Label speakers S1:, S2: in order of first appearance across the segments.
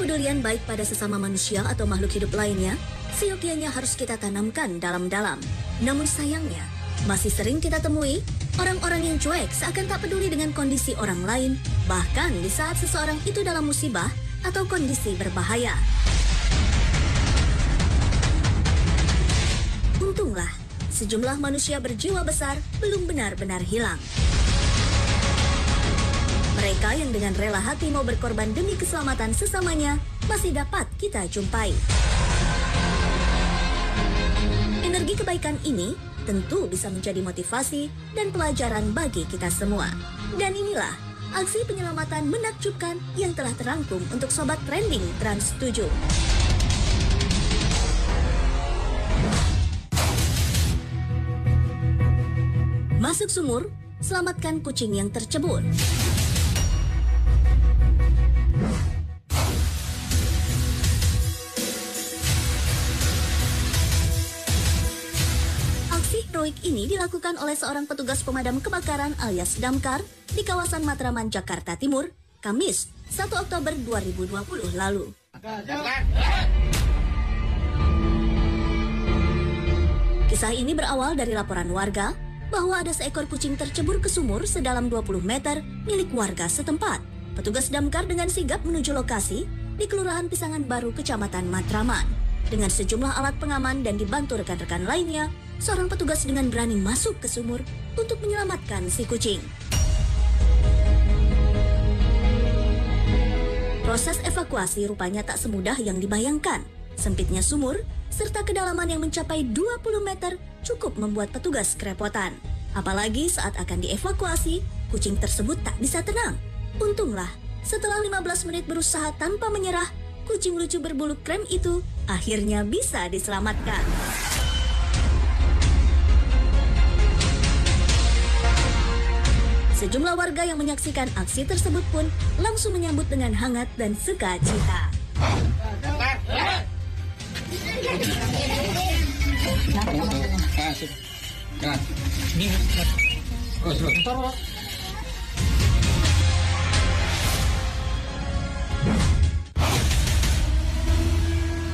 S1: Kepedulian baik pada sesama manusia atau makhluk hidup lainnya, seyogyanya harus kita tanamkan dalam-dalam. Namun sayangnya, masih sering kita temui orang-orang yang cuek seakan tak peduli dengan kondisi orang lain, bahkan di saat seseorang itu dalam musibah atau kondisi berbahaya. Untunglah, sejumlah manusia berjiwa besar belum benar-benar hilang. Mereka yang dengan rela hati mau berkorban demi keselamatan sesamanya masih dapat kita jumpai. Energi kebaikan ini tentu bisa menjadi motivasi dan pelajaran bagi kita semua. Dan inilah aksi penyelamatan menakjubkan yang telah terangkum untuk Sobat Trending Trans 7. Masuk sumur, selamatkan kucing yang tercebur. Heroik ini dilakukan oleh seorang petugas pemadam kebakaran alias damkar di kawasan Matraman, Jakarta Timur, Kamis 1 Oktober 2020 lalu. Kisah ini berawal dari laporan warga bahwa ada seekor kucing tercebur ke sumur sedalam 20 meter milik warga setempat. Petugas damkar dengan sigap menuju lokasi di Kelurahan Pisangan Baru, Kecamatan Matraman. Dengan sejumlah alat pengaman dan dibantu rekan-rekan lainnya, seorang petugas dengan berani masuk ke sumur untuk menyelamatkan si kucing. Proses evakuasi rupanya tak semudah yang dibayangkan. Sempitnya sumur, serta kedalaman yang mencapai 20 meter cukup membuat petugas kerepotan. Apalagi saat akan dievakuasi, kucing tersebut tak bisa tenang. Untunglah, setelah 15 menit berusaha tanpa menyerah, kucing lucu berbulu krem itu akhirnya bisa diselamatkan. Sejumlah warga yang menyaksikan aksi tersebut pun langsung menyambut dengan hangat dan sukacita.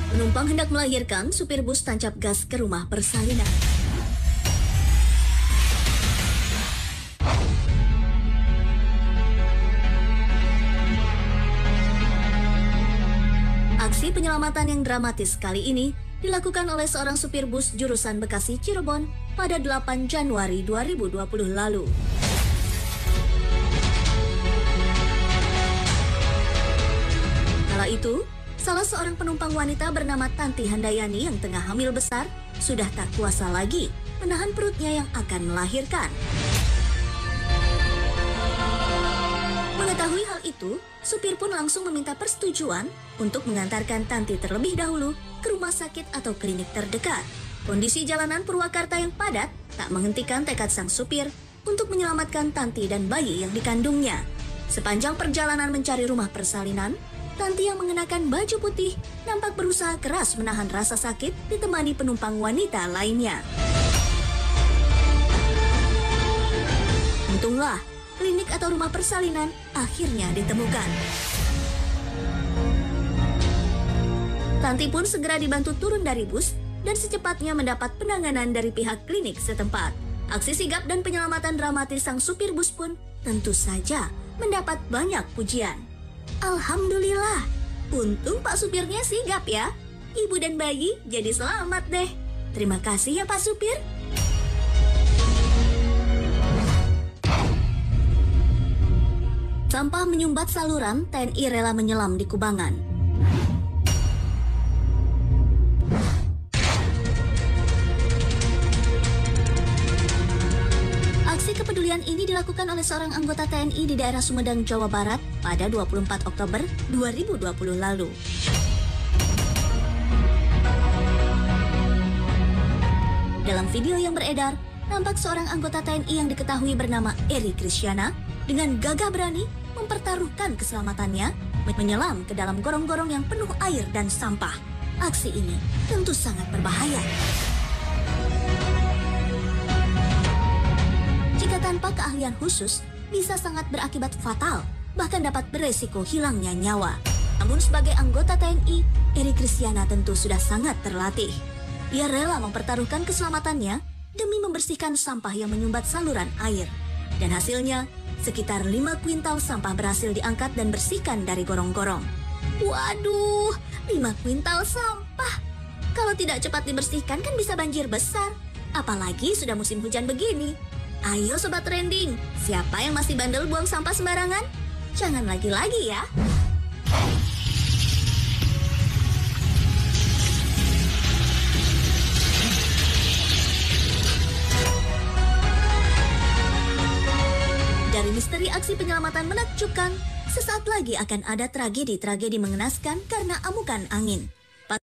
S1: Penumpang hendak melahirkan, supir bus tancap gas ke rumah persalinan. Aksi penyelamatan yang dramatis kali ini dilakukan oleh seorang supir bus jurusan Bekasi Cirebon pada 8 Januari 2020 lalu. Kala itu, salah seorang penumpang wanita bernama Tanti Handayani yang tengah hamil besar sudah tak kuasa lagi menahan perutnya yang akan melahirkan. Mengetahui hal itu, supir pun langsung meminta persetujuan untuk mengantarkan Tanti terlebih dahulu ke rumah sakit atau klinik terdekat. Kondisi jalanan Purwakarta yang padat tak menghentikan tekad sang supir untuk menyelamatkan Tanti dan bayi yang dikandungnya. Sepanjang perjalanan mencari rumah persalinan, Tanti yang mengenakan baju putih nampak berusaha keras menahan rasa sakit ditemani penumpang wanita lainnya. Untunglah, klinik atau rumah persalinan akhirnya ditemukan. Tanti pun segera dibantu turun dari bus dan secepatnya mendapat penanganan dari pihak klinik setempat. Aksi sigap dan penyelamatan dramatis sang supir bus pun tentu saja mendapat banyak pujian. Alhamdulillah, untung Pak supirnya sigap ya. Ibu dan bayi jadi selamat deh. Terima kasih ya Pak supir. Sampah menyumbat saluran, TNI rela menyelam di kubangan. Aksi kepedulian ini dilakukan oleh seorang anggota TNI di daerah Sumedang, Jawa Barat pada 24 Oktober 2020 lalu. Dalam video yang beredar, nampak seorang anggota TNI yang diketahui bernama Eri Krisyana dengan gagah berani mempertaruhkan keselamatannya menyelam ke dalam gorong-gorong yang penuh air dan sampah. Aksi ini tentu sangat berbahaya. Jika tanpa keahlian khusus, bisa sangat berakibat fatal, bahkan dapat beresiko hilangnya nyawa. Namun sebagai anggota TNI, Eri Kristiana tentu sudah sangat terlatih. Ia rela mempertaruhkan keselamatannya demi membersihkan sampah yang menyumbat saluran air. Dan hasilnya, sekitar 5 kuintal sampah berhasil diangkat dan bersihkan dari gorong-gorong. Waduh, 5 kuintal sampah. Kalau tidak cepat dibersihkan kan bisa banjir besar. Apalagi sudah musim hujan begini. Ayo Sobat Trending, siapa yang masih bandel buang sampah sembarangan? Jangan lagi-lagi ya. Dari misteri aksi penyelamatan menakjubkan, sesaat lagi akan ada tragedi-tragedi mengenaskan karena amukan angin.